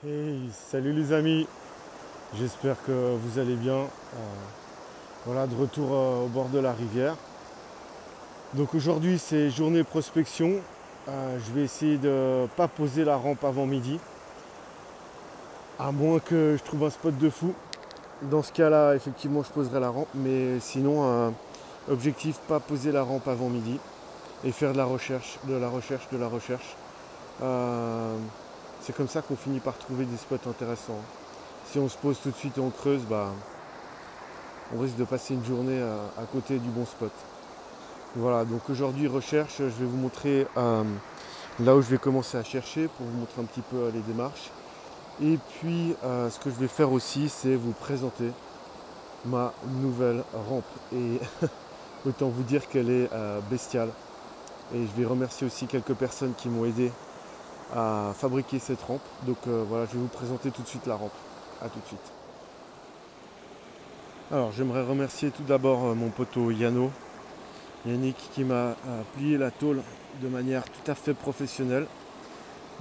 Hey, salut les amis, j'espère que vous allez bien. Voilà, de retour au bord de la rivière. Donc aujourd'hui c'est journée prospection. Je vais essayer de ne pas poser la rampe avant midi, à moins que je trouve un spot de fou. Dans ce cas-là, effectivement, je poserai la rampe, mais sinon, objectif pas poser la rampe avant midi et faire de la recherche, de la recherche, de la recherche. Euh, c'est comme ça qu'on finit par trouver des spots intéressants. Si on se pose tout de suite et on creuse, bah, on risque de passer une journée à côté du bon spot. Voilà, donc aujourd'hui recherche, je vais vous montrer là où je vais commencer à chercher pour vous montrer un petit peu les démarches. Et puis ce que je vais faire aussi, c'est vous présenter ma nouvelle rampe. Et autant vous dire qu'elle est bestiale. Et je vais remercier aussi quelques personnes qui m'ont aidé à fabriquer cette rampe. Donc voilà, je vais vous présenter tout de suite la rampe. A tout de suite. Alors j'aimerais remercier tout d'abord mon poteau Yannick qui m'a plié la tôle de manière tout à fait professionnelle.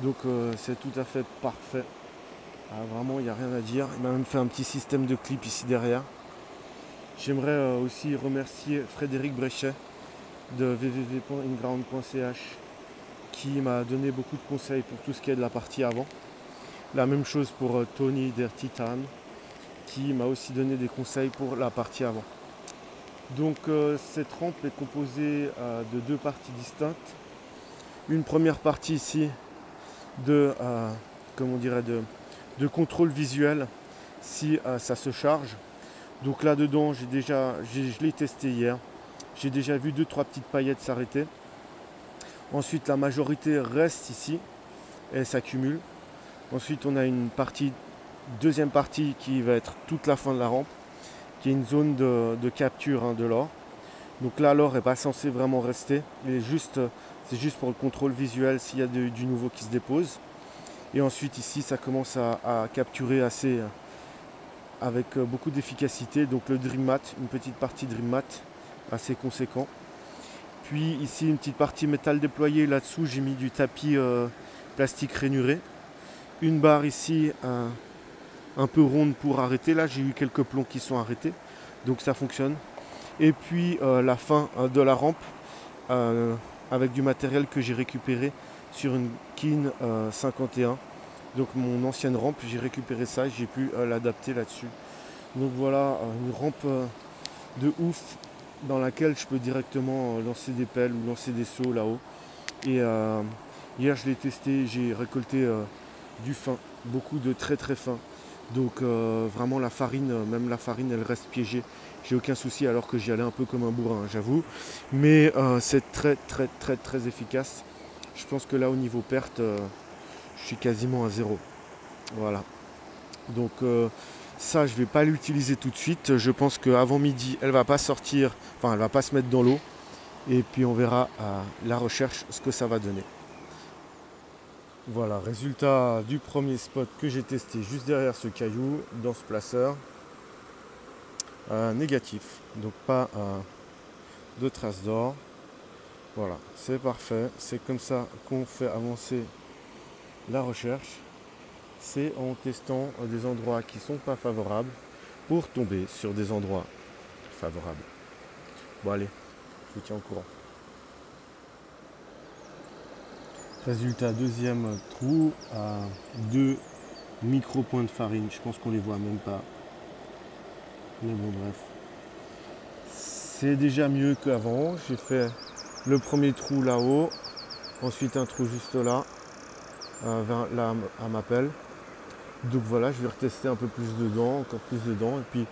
Donc c'est tout à fait parfait. Vraiment, il n'y a rien à dire. Il m'a même fait un petit système de clip ici derrière. J'aimerais aussi remercier Frédéric Bréchet de www.inground.ch qui m'a donné beaucoup de conseils pour tout ce qui est de la partie avant. La même chose pour Tony der Titan qui m'a aussi donné des conseils pour la partie avant. Donc cette rampe est composée de deux parties distinctes. Une première partie ici de, comment dirait, de contrôle visuel si ça se charge. Donc là dedans, je l'ai testé hier. J'ai déjà vu 2-3 petites paillettes s'arrêter. Ensuite, la majorité reste ici et s'accumule. Ensuite, on a une deuxième partie qui va être toute la fin de la rampe, qui est une zone de capture de l'or. Donc là, l'or n'est pas censé vraiment rester. C'est juste pour le contrôle visuel s'il y a du nouveau qui se dépose. Et ensuite ici, ça commence à capturer avec beaucoup d'efficacité. Donc le Dream Mat, une petite partie Dream Mat assez conséquent. Puis ici, une petite partie métal déployé. Là-dessous, j'ai mis du tapis plastique rainuré. Une barre ici, un peu ronde pour arrêter. Là, j'ai eu quelques plombs qui sont arrêtés. Donc ça fonctionne. Et puis la fin de la rampe avec du matériel que j'ai récupéré sur une Kin 51. Donc mon ancienne rampe, j'ai récupéré ça et j'ai pu l'adapter là-dessus. Donc voilà, une rampe de ouf dans laquelle je peux directement lancer des pelles ou lancer des sauts là-haut. Et hier je l'ai testé, j'ai récolté du fin, beaucoup de très très fin. Donc vraiment la farine, même la farine elle reste piégée. J'ai aucun souci alors que j'y allais un peu comme un bourrin, j'avoue. Mais c'est très très très très efficace. Je pense que là au niveau perte, je suis quasiment à zéro. Voilà. Donc ça je vais pas l'utiliser tout de suite. Je pense qu'avant midi elle va pas sortir, enfin elle va pas se mettre dans l'eau. Et puis on verra à la recherche ce que ça va donner. Voilà, résultat du premier spot que j'ai testé juste derrière ce caillou, dans ce placeur. Négatif, donc pas de traces d'or. Voilà, c'est parfait. C'est comme ça qu'on fait avancer la recherche. C'est en testant des endroits qui ne sont pas favorables pour tomber sur des endroits favorables. Bon allez, je vous tiens au courant. Résultat, deuxième trou à 2 micro-points de farine. Je pense qu'on les voit même pas. Mais bon, bref. C'est déjà mieux qu'avant. J'ai fait le premier trou là-haut. Ensuite, un trou juste là, là à ma pelle. Donc voilà, je vais retester un peu plus dedans, encore plus dedans. Et puis,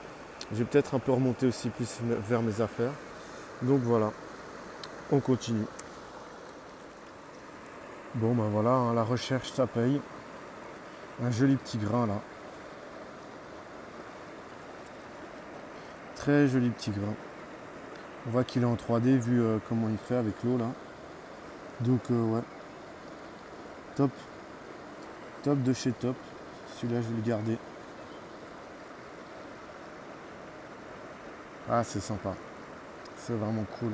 je vais peut-être un peu remonter aussi plus vers mes affaires. Donc voilà, on continue. Bon ben voilà, hein, la recherche ça paye. Un joli petit grain là. Très joli petit grain. On voit qu'il est en 3D vu comment il fait avec l'eau là. Donc ouais. Top. Top de chez top. Celui-là je vais le garder. Ah c'est sympa. C'est vraiment cool.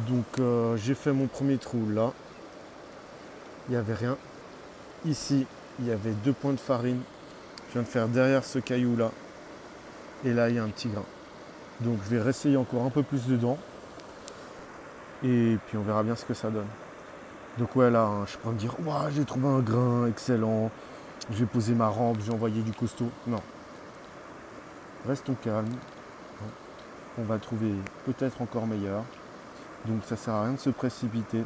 Donc j'ai fait mon premier trou là. Il n'y avait rien. Ici, il y avait 2 points de farine. Je viens de faire derrière ce caillou là. Et là, il y a un petit grain. Donc je vais réessayer encore un peu plus dedans. Et puis on verra bien ce que ça donne. Donc ouais, là, hein, je peux me dire, ouah, j'ai trouvé un grain excellent. Je vais poser ma rampe, j'ai envoyé du costaud. Non. Restons calmes. On va trouver peut-être encore meilleur. Donc ça sert à rien de se précipiter.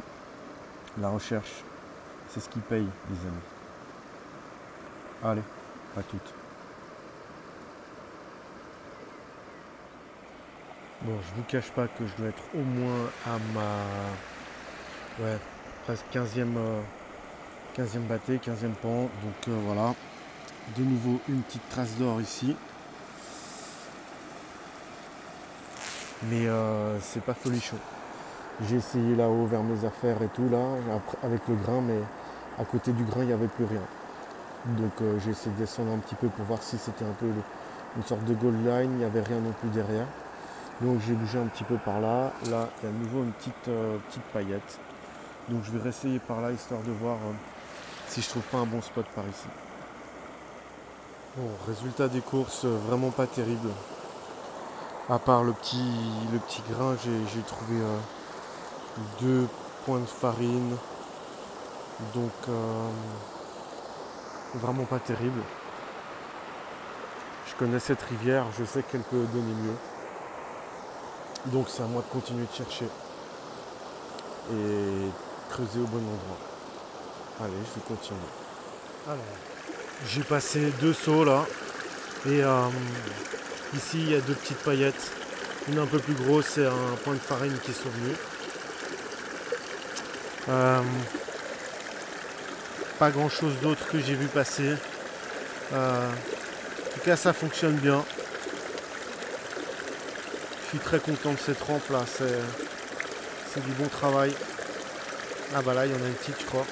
La recherche, c'est ce qui paye, les amis. Allez, à toutes. Bon, je vous cache pas que je dois être au moins à ma presque 15e bâté, 15e pan. Donc voilà. De nouveau une petite trace d'or ici. Mais c'est pas folichon. J'ai essayé là-haut vers mes affaires et tout là, avec le grain, mais à côté du grain il n'y avait plus rien. Donc j'ai essayé de descendre un petit peu pour voir si c'était un peu une sorte de gold line, il n'y avait rien non plus derrière. Donc j'ai bougé un petit peu par là. Là il y a de nouveau une petite paillette. Donc je vais réessayer par là histoire de voir si je trouve pas un bon spot par ici. Bon, résultat des courses, vraiment pas terrible. À part le petit grain, j'ai trouvé 2 points de farine. Donc vraiment pas terrible. Je connais cette rivière, je sais qu'elle peut donner mieux. Donc c'est à moi de continuer de chercher et creuser au bon endroit. Allez, je vais continuer. Alors, j'ai passé 2 sauts là. Et ici il y a 2 petites paillettes. Une un peu plus grosse, c'est un point de farine qui est survenu. Pas grand chose d'autre que j'ai vu passer. En tout cas ça fonctionne bien. Je suis très content de cette rampe là, c'est du bon travail. Ah bah là il y en a une petite je crois.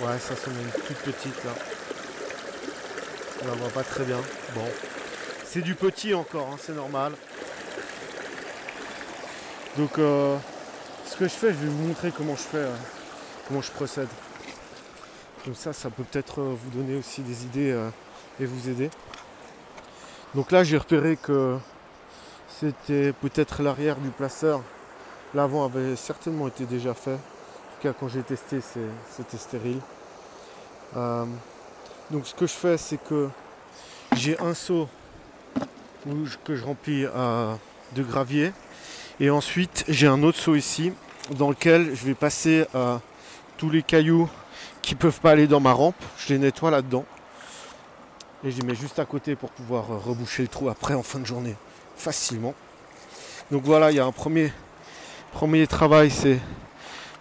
Ouais, ça c'est une toute petite là. On la voit pas très bien. Bon. C'est du petit encore, hein, c'est normal. Donc ce que je fais, je vais vous montrer comment je fais, comment je procède. Comme ça peut peut-être vous donner aussi des idées et vous aider. Donc là j'ai repéré que c'était peut-être l'arrière du placeur. L'avant avait certainement été déjà fait. En tout cas quand j'ai testé c'était stérile. Donc ce que je fais c'est que j'ai un seau que je remplis de gravier. Et ensuite j'ai un autre seau ici dans lequel je vais passer tous les cailloux qui ne peuvent pas aller dans ma rampe. Je les nettoie là-dedans. Et je les mets juste à côté pour pouvoir reboucher le trou après en fin de journée facilement. Donc voilà, il y a un premier travail, c'est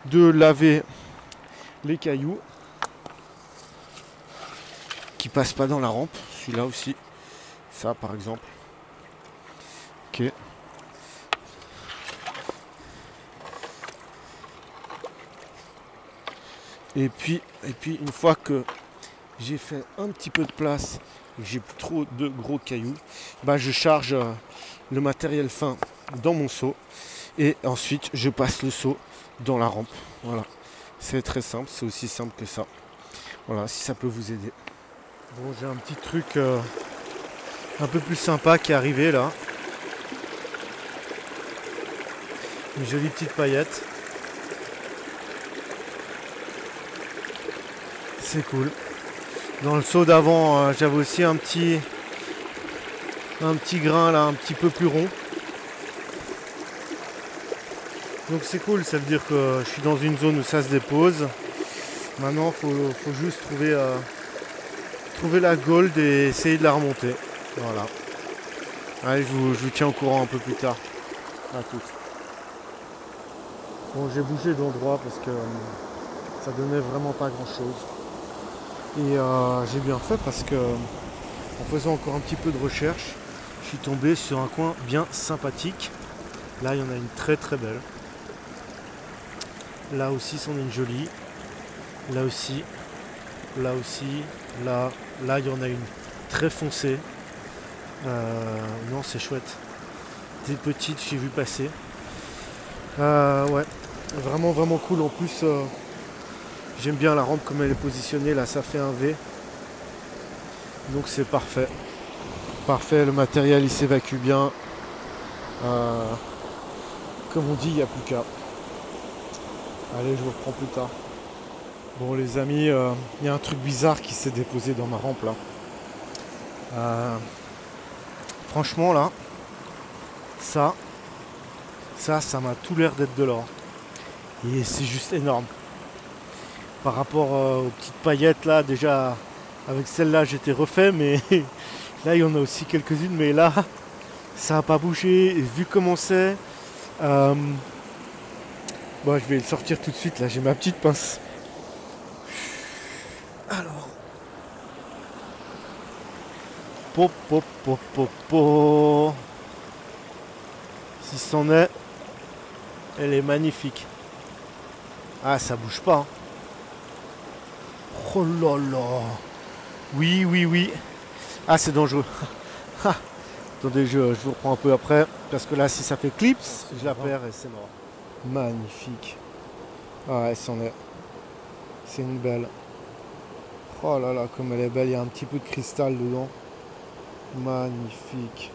de laver les cailloux qui passent pas dans la rampe. Celui-là aussi. Ça par exemple. Ok. Et puis une fois que j'ai fait un petit peu de place, que j'ai plus trop de gros cailloux, bah je charge le matériel fin dans mon seau et ensuite je passe le seau dans la rampe. Voilà, c'est très simple, c'est aussi simple que ça. Voilà, si ça peut vous aider. Bon, j'ai un petit truc un peu plus sympa qui est arrivé là. Une jolie petite paillette. C'est cool. Dans le seau d'avant, j'avais aussi un petit grain là, un petit peu plus rond. Donc c'est cool, ça veut dire que je suis dans une zone où ça se dépose. Maintenant, faut juste trouver la gold et essayer de la remonter. Voilà. Allez, je vous tiens au courant un peu plus tard. À toutes. Bon, j'ai bougé d'endroit parce que ça donnait vraiment pas grand chose. Et j'ai bien fait parce que en faisant encore un petit peu de recherche, je suis tombé sur un coin bien sympathique. Là il y en a une très très belle. Là aussi c'en est une jolie. Là aussi. Là aussi. Là il y en a une très foncée. Non, c'est chouette. Des petites j'ai vu passer. Ouais, vraiment vraiment cool. En plus, j'aime bien la rampe comme elle est positionnée. Là, ça fait un V. Donc c'est parfait. Parfait, le matériel il s'évacue bien. Euh, Comme on dit, il n'y a plus qu'à. Allez, je vous reprends plus tard. Bon les amis, il y a un truc bizarre qui s'est déposé dans ma rampe là. Franchement là, ça m'a tout l'air d'être de l'or. Et c'est juste énorme. Par rapport aux petites paillettes là, déjà avec celle-là j'étais refait, mais là il y en a aussi quelques-unes, mais là ça n'a pas bougé. Et vu comment c'est, bon, je vais le sortir tout de suite. Là j'ai ma petite pince. Alors, pop pop pop pop pop. Si c'en est, elle est magnifique. Ah, ça bouge pas. Hein. Oh là là. Oui, oui, oui. Ah, c'est dangereux. Attendez, je vous reprends un peu après. Parce que là, si ça fait clips, je la perds et c'est mort. Magnifique. Ah ouais, c'en est. C'est une belle. Oh là là, comme elle est belle. Il y a un petit peu de cristal dedans. Magnifique.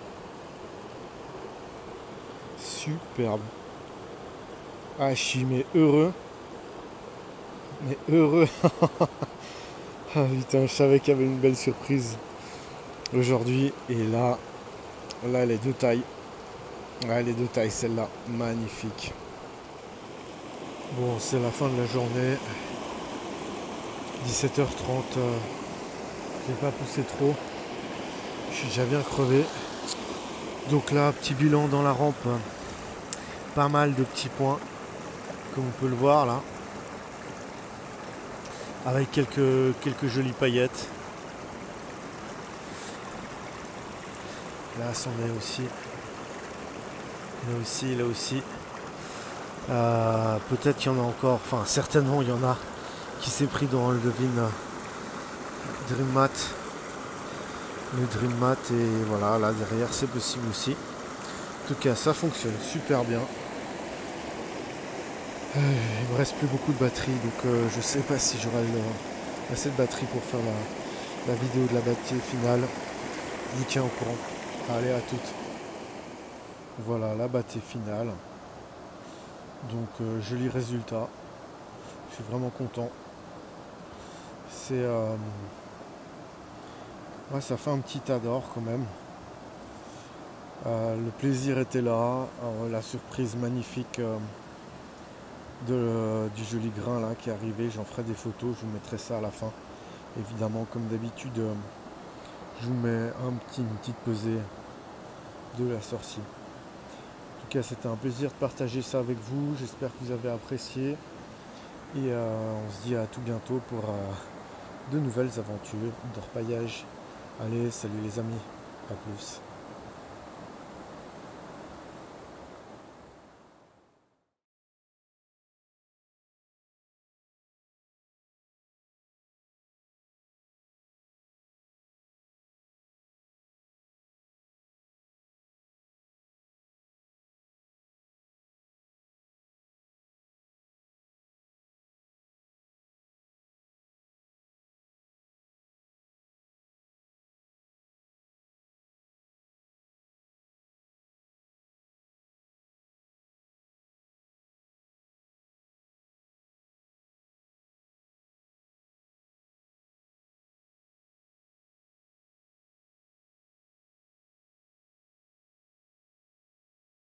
Superbe. Ah, je suis mais heureux. Mais heureux. Ah putain, je savais qu'il y avait une belle surprise aujourd'hui. Et là, les deux tailles. Ouais, les deux tailles, celle-là. Magnifique. Bon, c'est la fin de la journée. 17h30. J'ai pas poussé trop. Je suis déjà bien crevé. Donc là, petit bilan dans la rampe. Pas mal de petits points. Comme on peut le voir là. Avec quelques jolies paillettes. Là, c'en est aussi. Là aussi. Peut-être qu'il y en a encore. Enfin, certainement, il y en a qui s'est pris dans le Devin Dream Mat. Le Dream Mat. Et voilà, là derrière, c'est possible aussi. En tout cas, ça fonctionne super bien. Il me reste plus beaucoup de batterie, donc je sais pas si j'aurai assez de batterie pour faire la vidéo de la batterie finale. Je vous tiens au courant. Allez, à toutes. Voilà, la batterie finale. Donc joli résultat. Je suis vraiment content. C'est ouais, ça fait un petit tas d'or quand même. Le plaisir était là. Alors, la surprise magnifique. Du joli grain là qui est arrivé, j'en ferai des photos, je vous mettrai ça à la fin. Évidemment, comme d'habitude, je vous mets une petite pesée de la sorcier. En tout cas, c'était un plaisir de partager ça avec vous. J'espère que vous avez apprécié. Et on se dit à tout bientôt pour de nouvelles aventures de repaillage. Allez, salut les amis, à plus.